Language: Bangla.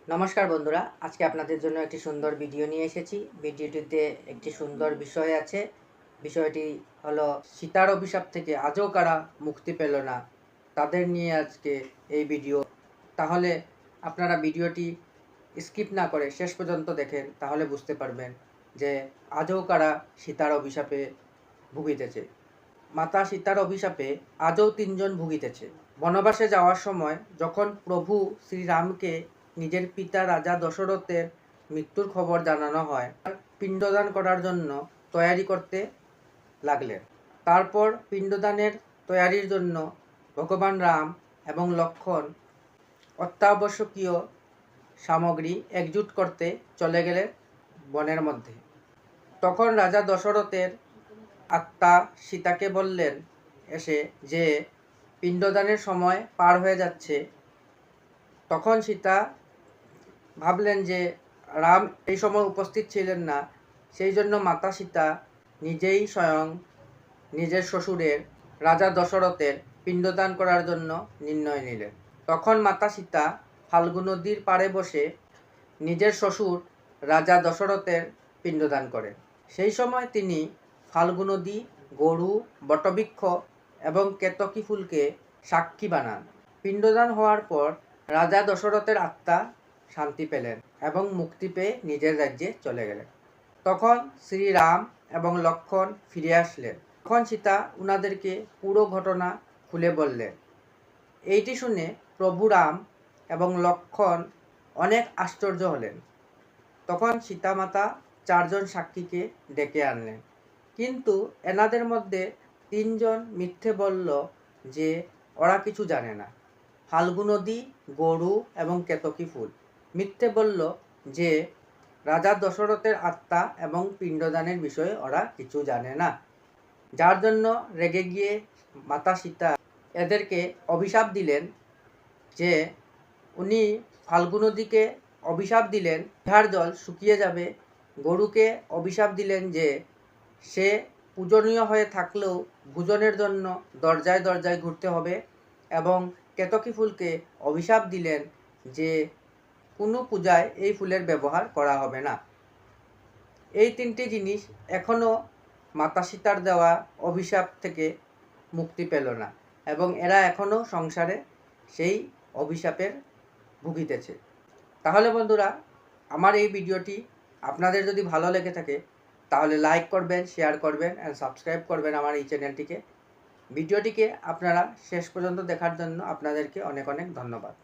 নমস্কার বন্ধুরা, আজকে আপনাদের জন্য একটি সুন্দর ভিডিও নিয়ে এসেছি। ভিডিওটিতে একটি সুন্দর বিষয় আছে। বিষয়টি হলো সীতার অভিশাপ থেকে আজও কারা মুক্তি পেল না, তাদের নিয়ে আজকে এই ভিডিও। তাহলে আপনারা ভিডিওটি স্কিপ না করে শেষ পর্যন্ত দেখেন, তাহলে বুঝতে পারবেন যে আজও কারা সীতার অভিশাপে ভুগিতেছে। মাতা সীতার অভিশাপে আজও ৩ জন ভুগিতেছে। বনবাসে যাওয়ার সময় যখন প্রভু শ্রীরামকে নিজের পিতা রাজা দশরথের মৃত্যুর খবর জানানো হয়, পিণ্ডদান করার জন্য তৈয়ারি করতে লাগলেন। তারপর পিণ্ডদানের তৈয়ারির জন্য ভগবান রাম এবং লক্ষ্মণ অত্যাবশ্যকীয় সামগ্রী একজুট করতে চলে গেলেন বনের মধ্যে। তখন রাজা দশরথের আত্মা সীতাকে বললেন এসে যে পিণ্ডদানের সময় পার হয়ে যাচ্ছে। তখন সীতা ভাবলেন যে রাম এই সময় উপস্থিত ছিলেন না, সেই জন্য মাতা সীতা নিজেই স্বয়ং নিজের শ্বশুরের রাজা দশরথের পিণ্ডদান করার জন্য নির্ণয় নিলেন। তখন মাতা সীতা ফাল্গু নদীর পাড়ে বসে নিজের শ্বশুর রাজা দশরথের পিণ্ডদান করেন। সেই সময় তিনি ফাল্গু নদী, গরু, বটবৃক্ষ এবং কেতকী ফুলকে সাক্ষী বানান। পিণ্ডদান হওয়ার পর রাজা দশরথের আত্মা শান্তি পেলেন এবং মুক্তি পেয়ে নিজের রাজ্যে চলে গেলেন। তখন শ্রীরাম এবং লক্ষ্মণ ফিরে আসলেন। তখন সীতা উনাদেরকে পুরো ঘটনা খুলে বললেন। এইটি শুনে প্রভু রাম এবং লক্ষ্মণ অনেক আশ্চর্য হলেন। তখন সীতামাতা 4 জন সাক্ষীকে ডেকে আনলেন, কিন্তু এনাদের মধ্যে 3 জন মিথ্যে বলল যে ওরা কিছু জানে না। ফাল্গু নদী, গরু এবং কেতকী ফুল মিথ্যে বলল যে রাজা দশরথের আত্মা এবং পিণ্ডদানের বিষয়ে ওরা কিছু জানে না। যার জন্য রেগে গিয়ে মাতা সীতা এদেরকে অভিশাপ দিলেন যে উনি ফাল্গু নদীকে অভিশাপ দিলেন ইহার জল শুকিয়ে যাবে। গরুকে অভিশাপ দিলেন যে সে পূজনীয় হয়ে থাকলেও ভোজনের জন্য দরজায় দরজায় ঘুরতে হবে, এবং কেতকী ফুলকে অভিশাপ দিলেন যে কোনো পূজায় এই ফুলের ব্যবহার করা হবে না। এই 3টি জিনিস এখনও মাতা সীতার দেওয়া অভিশাপ থেকে মুক্তি পেল না, এবং এরা এখনও সংসারে সেই অভিশাপের ভুগিতেছে। তাহলে বন্ধুরা, আমার এই ভিডিওটি আপনাদের যদি ভালো লেগে থাকে তাহলে লাইক করবেন, শেয়ার করবেন অ্যান্ড সাবস্ক্রাইব করবেন আমার এই চ্যানেলটিকে। ভিডিওটিকে আপনারা শেষ পর্যন্ত দেখার জন্য আপনাদেরকে অনেক অনেক ধন্যবাদ।